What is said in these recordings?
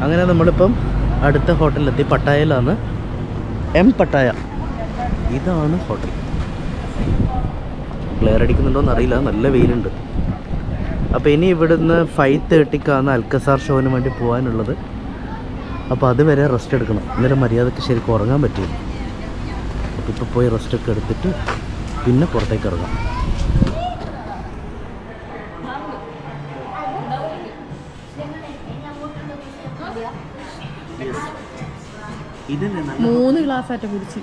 അങ്ങനെ നമ്മളിപ്പം അടുത്ത ഹോട്ടലിലെത്തി. പട്ടായയിലാണ്. M Pattaya. ഇതാണ് ഹോട്ടൽ. ക്ലിയർ അടിക്കുന്നുണ്ടോയെന്ന് അറിയില്ല, നല്ല വെയിലുണ്ട്. അപ്പോൾ ഇനി ഇവിടുന്ന് 5:30 അൽക്കസാർ ഷോന് വേണ്ടി പോകാനുള്ളത്. അപ്പോൾ അതുവരെ റെസ്റ്റ് എടുക്കണം. അന്നേരം മര്യാദയ്ക്ക് ശരിക്കും ഉറങ്ങാൻ പറ്റില്ല. അപ്പോൾ ഇപ്പോൾ പോയി റെസ്റ്റൊക്കെ എടുത്തിട്ട് പിന്നെ പുറത്തേക്ക് ഇറങ്ങാം. ഇതല്ലേ 3 ഗ്ലാസ് ആറ്റ കുടിച്ച്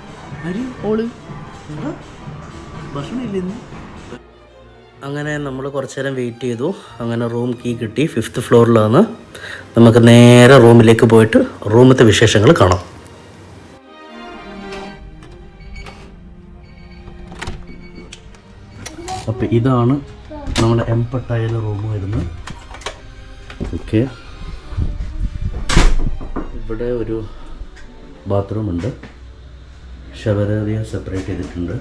ഓള് ഭക്ഷണം ഇല്ലെന്ന്. അങ്ങനെ നമ്മൾ കുറച്ച് നേരം വെയിറ്റ് ചെയ്തു. അങ്ങനെ റൂം കീ കിട്ടി. 5th ഫ്ലോറിലാണ്. നമുക്ക് നേരെ റൂമിലേക്ക് പോയിട്ട് റൂമിലത്തെ വിശേഷങ്ങൾ കാണാം. അപ്പോൾ ഇതാണ് നമ്മുടെ എം പട്ടായയിലെ റൂം വരുന്നത്. ഓക്കെ, ഇവിടെ ഒരു ബാത്റൂം ഉണ്ട്. ഷവർ ഏരിയ സെപ്പറേറ്റ് ചെയ്തിട്ടുണ്ട്.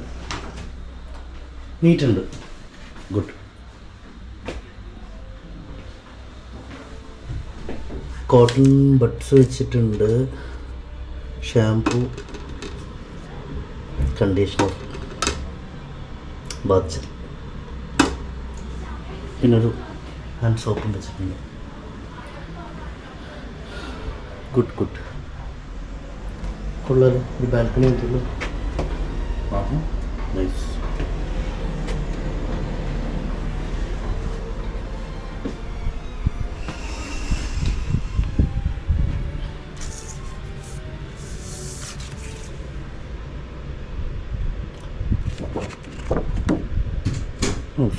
നീറ്റുണ്ട്. ഗുഡ്. കോട്ടൺ ബഡ്സ് വെച്ചിട്ടുണ്ട്. ഷാംപൂ, കണ്ടീഷണർ, ബാത്ത്, പിന്നൊരു ഹാൻഡ് സോപ്പും വെച്ചിട്ടുണ്ട്. Good good. കൊള്ളാലോ. ഒരു ബാൽക്കണി ആയിട്ടുള്ളൂ. നൈസ്.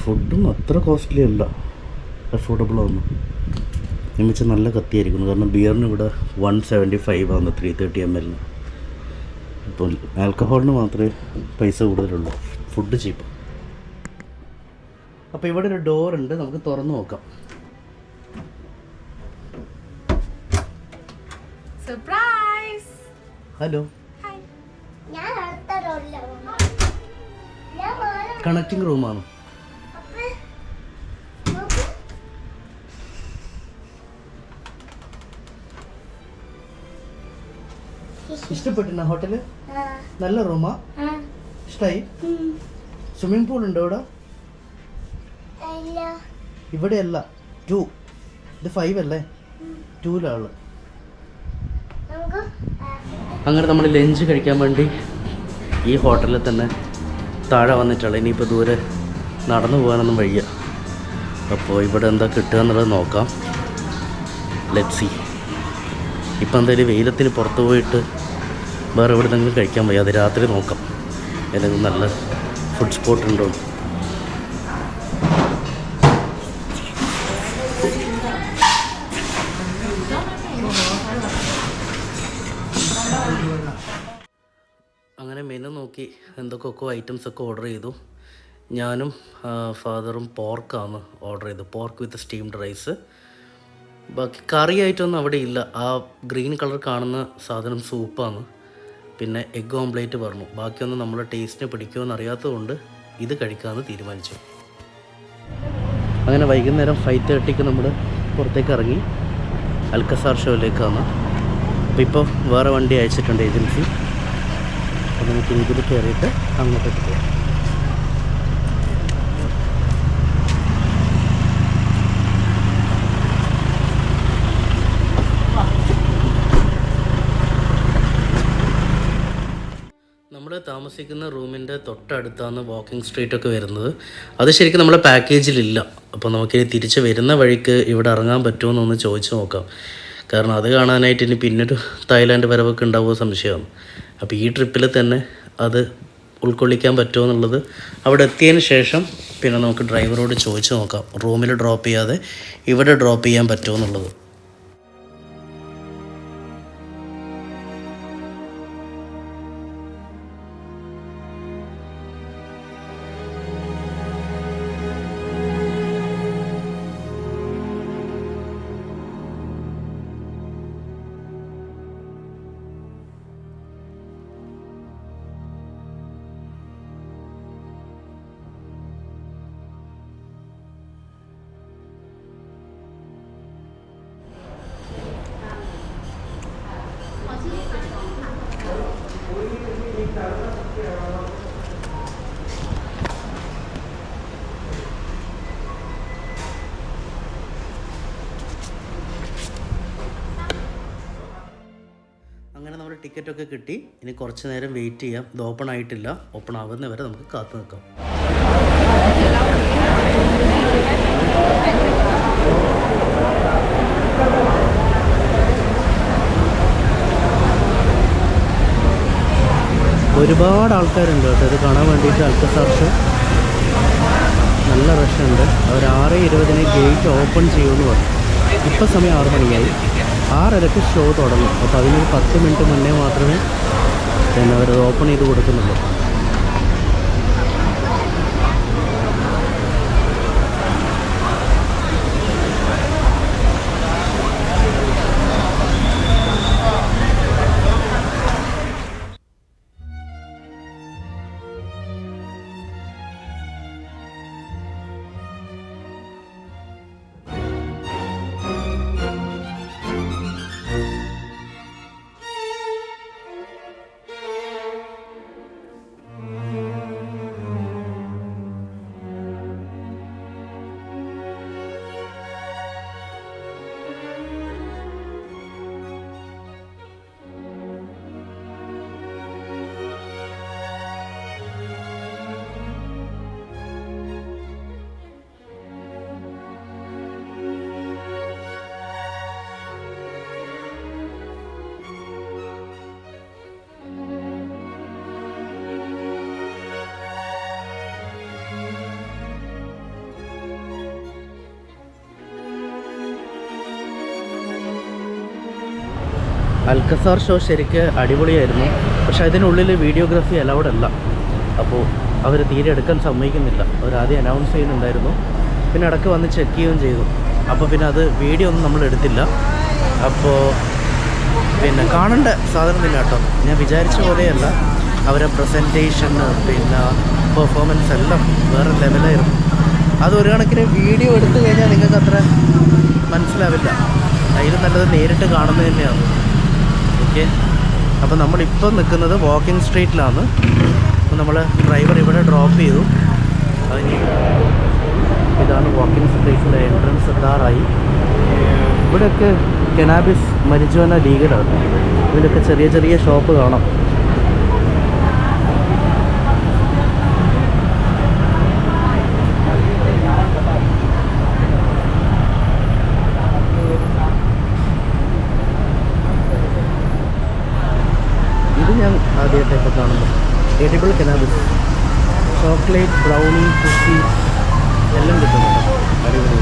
ഫുഡും അത്ര കോസ്റ്റ്ലി അല്ല, അഫോർഡബിളാണ്. എന്ന് വെച്ചാൽ നല്ല കത്തിയായിരിക്കുന്നു. കാരണം ബിയറിന് ഇവിടെ 175 ആണ് 330 ml. ഇപ്പോൾ ആൽക്കഹോളിന് മാത്രമേ പൈസ കൂടുതലുള്ളൂ. ഫുഡ് ചീപ്പ്. അപ്പോൾ ഇവിടെ ഒരു ഡോറുണ്ട്, നമുക്ക് തുറന്നു നോക്കാം. സർപ്രൈസ്. ഹലോ. കണക്റ്റിംഗ് റൂമാണ്. ഇഷ്ടപ്പെട്ടിന ഹോട്ടല്? നല്ല റൂമാ? ഇഷ്ടായി? സ്വിമ്മിംഗ് പൂൾ ഉണ്ടോ ഇവിടെ? ഇവിടെ അല്ല, 2. ഇത് 5 അല്ലേ? 2ലാണ്. അങ്ങനെ നമ്മൾ ലഞ്ച് കഴിക്കാൻ വേണ്ടി ഈ ഹോട്ടലിൽ തന്നെ താഴെ വന്നിട്ടുള്ള. ഇനിയിപ്പോൾ ദൂരെ നടന്നു പോകാനൊന്നും വയ്യ. അപ്പോൾ ഇവിടെ എന്താ കിട്ടുക എന്നുള്ളത് നോക്കാം. Let's see. ഇപ്പം എന്തായാലും വെയിലത്തിന് പുറത്ത് പോയിട്ട് വേറെ എവിടെ നിന്നെങ്കിലും കഴിക്കാൻ വയ്യ. അത് രാത്രി നോക്കാം ഏതെങ്കിലും നല്ല ഫുഡ് സ്പോട്ട് ഉണ്ടോ. അങ്ങനെ മെനു നോക്കി എന്തൊക്കെയൊക്കെ ഐറ്റംസൊക്കെ ഓർഡർ ചെയ്തു. ഞാനും ഫാദറും പോർക്കാണ് ഓർഡർ ചെയ്തത്. പോർക്ക് വിത്ത് സ്റ്റീംഡ് റൈസ്. ബാക്കി കറി ആയിട്ടൊന്നും അവിടെ ഇല്ല. ആ ഗ്രീൻ കളർ കാണുന്ന സാധനം സൂപ്പാണ്. പിന്നെ എഗ് ഓംപ്ലേറ്റ് പറഞ്ഞു. ബാക്കിയൊന്നും നമ്മുടെ ടേസ്റ്റിന് പിടിക്കുമെന്ന് അറിയാത്തതുകൊണ്ട് ഇത് കഴിക്കാമെന്ന് തീരുമാനിച്ചു. അങ്ങനെ വൈകുന്നേരം 5:30 നമ്മൾ പുറത്തേക്ക് ഇറങ്ങി അൽക്കസാർ ഷോയിലേക്കാണ്. അപ്പോൾ ഇപ്പോൾ വേറെ വണ്ടി അയച്ചിട്ടുണ്ട് ഏജൻസി. അപ്പോൾ നമുക്ക് ഇതിൽ കയറിയിട്ട് അങ്ങോട്ടേക്ക് പോകാം. നമ്മൾ താമസിക്കുന്ന റൂമിൻ്റെ തൊട്ടടുത്താണ് വാക്കിംഗ് സ്ട്രീറ്റൊക്കെ വരുന്നത്. അത് ശരിക്കും നമ്മളെ പാക്കേജിലില്ല. അപ്പോൾ നമുക്കിനി തിരിച്ച് വരുന്ന വഴിക്ക് ഇവിടെ ഇറങ്ങാൻ പറ്റുമോ എന്നൊന്ന് ചോദിച്ചു നോക്കാം. കാരണം അത് കാണാനായിട്ട് ഇനി പിന്നൊരു തായ്ലാൻഡ് വരവൊക്കെ ഉണ്ടാവുമോ സംശയമാണ്. അപ്പോൾ ഈ ട്രിപ്പിൽ തന്നെ അത് ഉൾക്കൊള്ളിക്കാൻ പറ്റുമോ എന്നുള്ളത് അവിടെ എത്തിയതിന് ശേഷം പിന്നെ നമുക്ക് ഡ്രൈവറോട് ചോദിച്ചു നോക്കാം. റൂമിൽ ഡ്രോപ്പ് ചെയ്യാതെ ഇവിടെ ഡ്രോപ്പ് ചെയ്യാൻ പറ്റുമോ എന്നുള്ളത്. ടിക്കറ്റൊക്കെ കിട്ടി. ഇനി കുറച്ച് നേരം വെയിറ്റ് ചെയ്യാം. ഇത് ഓപ്പൺ ആയിട്ടില്ല. ഓപ്പൺ ആവുന്ന വരെ നമുക്ക് കാത്തു നിൽക്കാം. ഒരുപാട് ആൾക്കാരുണ്ട് കേട്ടോ ഇത് കാണാൻ വേണ്ടിയിട്ട്. അൽക്കസാർ ഷോ നല്ല റഷുണ്ട്. അവർ 6:20 ഗേറ്റ് ഓപ്പൺ ചെയ്യുമെന്ന് പറഞ്ഞു. ഇപ്പം സമയം 6 മണിയായി. 6:30 ഷോ തുടങ്ങും. അപ്പോൾ അതിനൊരു 10 മിനിറ്റ് മുന്നേ മാത്രമേ പിന്നെ അവരത് ഓപ്പൺ ചെയ്ത് കൊടുക്കുന്നുള്ളൂ. അൽക്കസാർ ഷോ ശരിക്ക് അടിപൊളിയായിരുന്നു. പക്ഷേ അതിനുള്ളിൽ വീഡിയോഗ്രാഫി അലൗഡ് അല്ല. അപ്പോൾ അവർ തീരെ എടുക്കാൻ സമ്മതിക്കുന്നില്ല. അവർ ആദ്യം അനൗൺസ് ചെയ്യുന്നുണ്ടായിരുന്നു, പിന്നെ ഇടയ്ക്ക് വന്ന് ചെക്ക് ചെയ്യുകയും ചെയ്തു. അപ്പോൾ പിന്നെ അത് വീഡിയോ ഒന്നും നമ്മൾ എടുത്തില്ല. അപ്പോൾ പിന്നെ കാണേണ്ട സാധനം തന്നെ കേട്ടോ. ഞാൻ വിചാരിച്ച പോലെയല്ല. അവരെ പ്രസൻറ്റേഷൻ പിന്നെ പെർഫോമൻസ് എല്ലാം വേറെ ലെവലായിരുന്നു. അത് ഒരു കണക്കിന് വീഡിയോ എടുത്തു കഴിഞ്ഞാൽ നിങ്ങൾക്ക് അത്ര മനസ്സിലാവില്ല. അതിന് നല്ലത് നേരിട്ട് കാണുന്നത് തന്നെയാണ്. ഓക്കെ, അപ്പോൾ നമ്മളിപ്പം നിൽക്കുന്നത് വാക്കിംഗ് സ്ട്രീറ്റിലാണ്. അപ്പോൾ നമ്മൾ ഡ്രൈവർ ഇവിടെ ഡ്രോപ്പ് ചെയ്തു. അതിന് ഇതാണ് വാക്കിംഗ് സ്ട്രീറ്റിലെ എൻട്രൻസ് എത്താറായി. ഇവിടെയൊക്കെ കനാബിസ് മരിജുവന ലീഗലാണ്. ഇതിലൊക്കെ ചെറിയ ചെറിയ ഷോപ്പ് കാണാം. ഞാൻ ആദ്യമായിട്ടൊക്കെ കാണുന്നത് edible cannabis, chocolate, brownie, cookies എല്ലാം കിട്ടുന്നുണ്ട്. അടിപൊളി.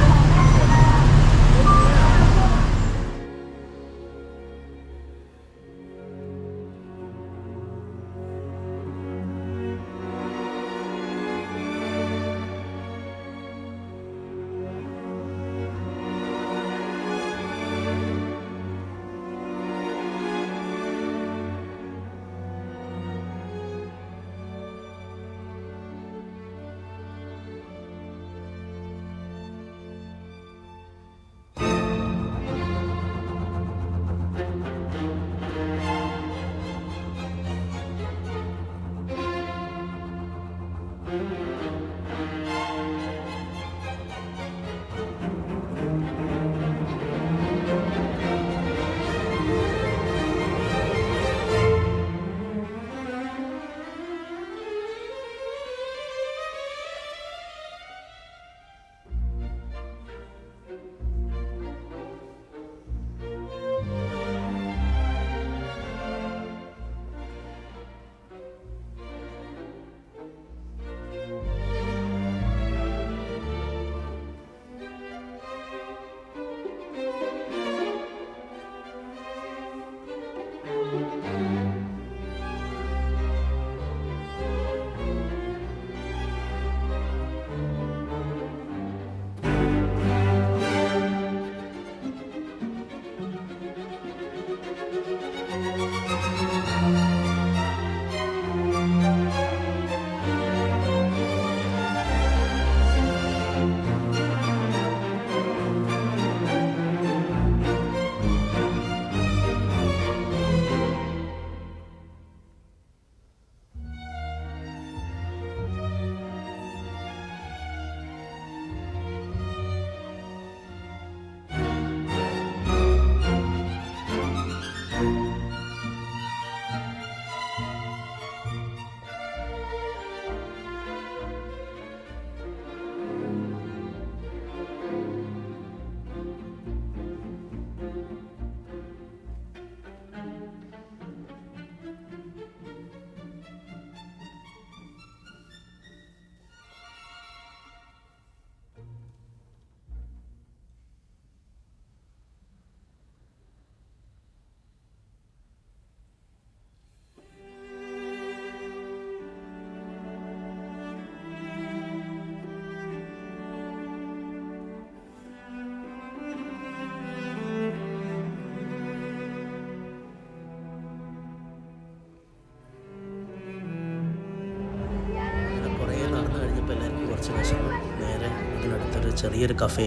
കുറച്ച് വിശന്നു. നേരെ അതിനടുത്തൊരു ചെറിയൊരു കഫേ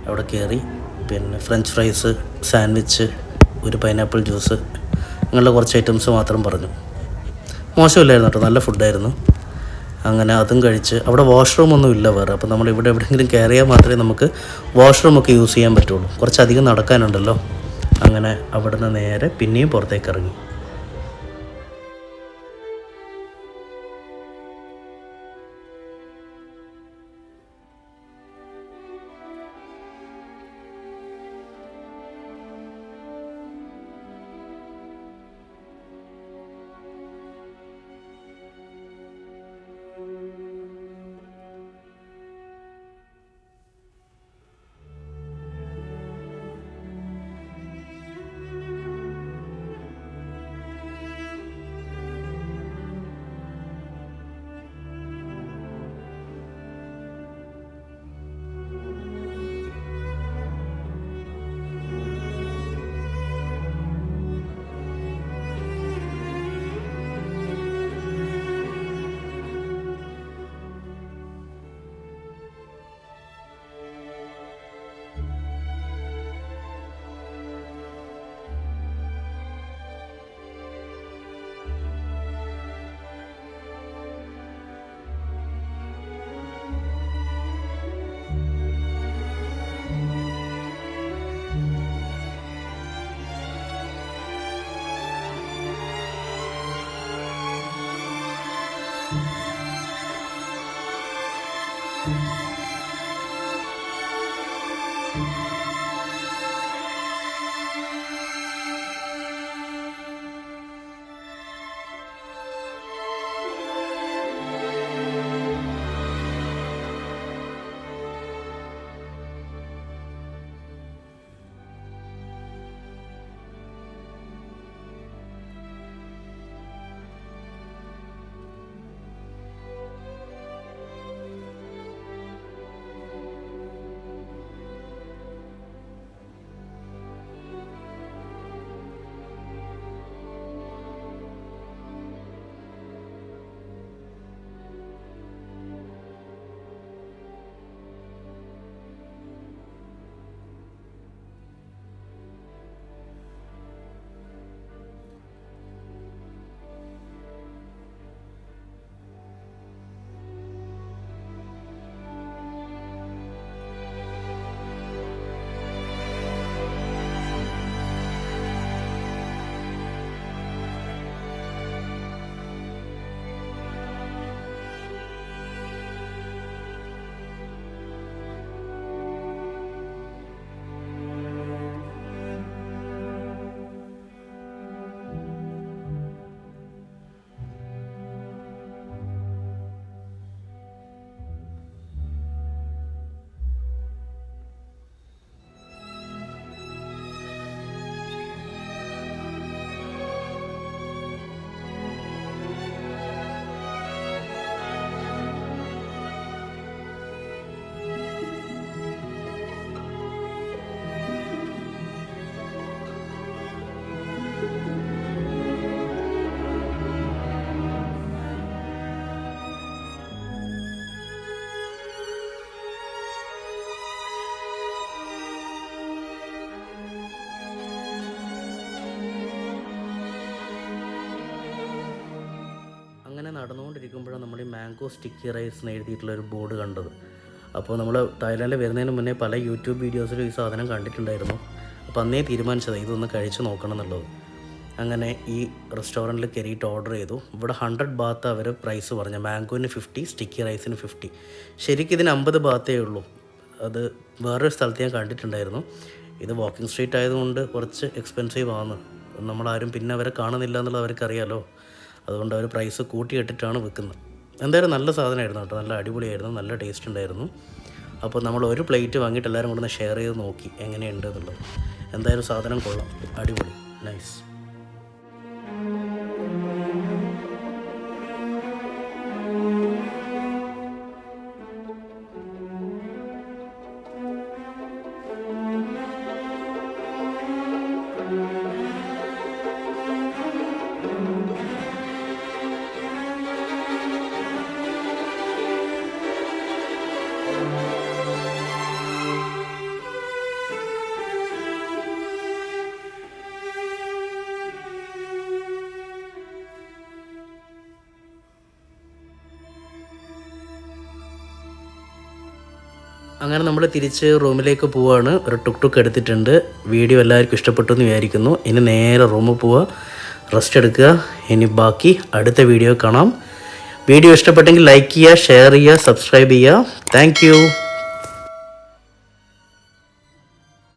അവിടെ കയറി. പിന്നെ ഫ്രഞ്ച് ഫ്രൈസ്, സാൻഡ്വിച്ച്, ഒരു പൈനാപ്പിൾ ജ്യൂസ്, അങ്ങനെയുള്ള കുറച്ച് ഐറ്റംസ് മാത്രം പറഞ്ഞു. മോശമില്ലായിരുന്നു കേട്ടോ, നല്ല ഫുഡായിരുന്നു. അങ്ങനെ അതും കഴിച്ച് അവിടെ വാഷ്റൂമൊന്നും ഇല്ല വേറെ. അപ്പോൾ നമ്മൾ ഇവിടെ എവിടെയെങ്കിലും കയറിയാൽ മാത്രമേ നമുക്ക് വാഷ്റൂമൊക്കെ യൂസ് ചെയ്യാൻ പറ്റുള്ളൂ. കുറച്ചധികം നടക്കാനുണ്ടല്ലോ. അങ്ങനെ അവിടെ നിന്ന് നേരെ പിന്നെയും പുറത്തേക്ക് ഇറങ്ങി. നടന്നുകൊണ്ടിരിക്കുമ്പോഴാണ് നമ്മൾ ഈ മാംഗോ സ്റ്റിക്കി റൈസ് എന്ന് എഴുതിയിട്ടുള്ളൊരു ബോർഡ് കണ്ടത്. അപ്പോൾ നമ്മൾ തായ്ലാൻഡിൽ വരുന്നതിന് മുന്നേ പല യൂട്യൂബ് വീഡിയോസിലും ഈ സാധനം കണ്ടിട്ടുണ്ടായിരുന്നു. അപ്പോൾ അന്നേ തീരുമാനിച്ചത് ഇതൊന്ന് കഴിച്ച് നോക്കണം എന്നുള്ളത്. അങ്ങനെ ഈ റെസ്റ്റോറൻറ്റിൽ കയറിയിട്ട് ഓർഡർ ചെയ്തു. ഇവിടെ 100 ബാത്ത് അവർ പ്രൈസ് പറഞ്ഞു. മാംഗോന് 50, സ്റ്റിക്കി റൈസിന് 50. ശരിക്കും ഇതിന് 50 ബാത്തേ ഉള്ളൂ. അത് വേറൊരു സ്ഥലത്ത് ഞാൻ കണ്ടിട്ടുണ്ടായിരുന്നു. ഇത് വാക്കിംഗ് സ്ട്രീറ്റ് ആയതുകൊണ്ട് കുറച്ച് എക്സ്പെൻസീവ് ആണ്. നമ്മളാരും പിന്നെ അവരെ കാണുന്നില്ല എന്നുള്ളത് അവർക്കറിയാലോ. അതുകൊണ്ട് അവർ പ്രൈസ് കൂട്ടിയിട്ടിട്ടാണ് വിൽക്കുന്നത്. എന്തായാലും നല്ല സാധനമായിരുന്നു കേട്ടോ, നല്ല അടിപൊളിയായിരുന്നു, നല്ല ടേസ്റ്റ് ഉണ്ടായിരുന്നു. അപ്പോൾ നമ്മൾ ഒരു പ്ലേറ്റ് വാങ്ങിയിട്ട് എല്ലാവരും കൊണ്ടൊന്ന് ഷെയർ ചെയ്ത് നോക്കി എങ്ങനെയുണ്ട് എന്നുള്ളത്. എന്തായാലും സാധനം കൊള്ളാം, അടിപൊളി, നൈസ്. അങ്ങനെ നമ്മൾ തിരിച്ച് റൂമിലേക്ക് പോവാണ്. ഒരു ടുക് ടുക്ക് എടുത്തിട്ടുണ്ട്. വീഡിയോ എല്ലാവർക്കും ഇഷ്ടപ്പെട്ടു എന്ന് വിചാരിക്കുന്നു. ഇനി നേരെ റൂമിൽ പോവുക, റെസ്റ്റ് എടുക്കുക. ഇനി ബാക്കി അടുത്ത വീഡിയോ കാണാം. വീഡിയോ ഇഷ്ടപ്പെട്ടെങ്കിൽ ലൈക്ക് ചെയ്യുക, ഷെയർ ചെയ്യുക, സബ്സ്ക്രൈബ് ചെയ്യുക. താങ്ക്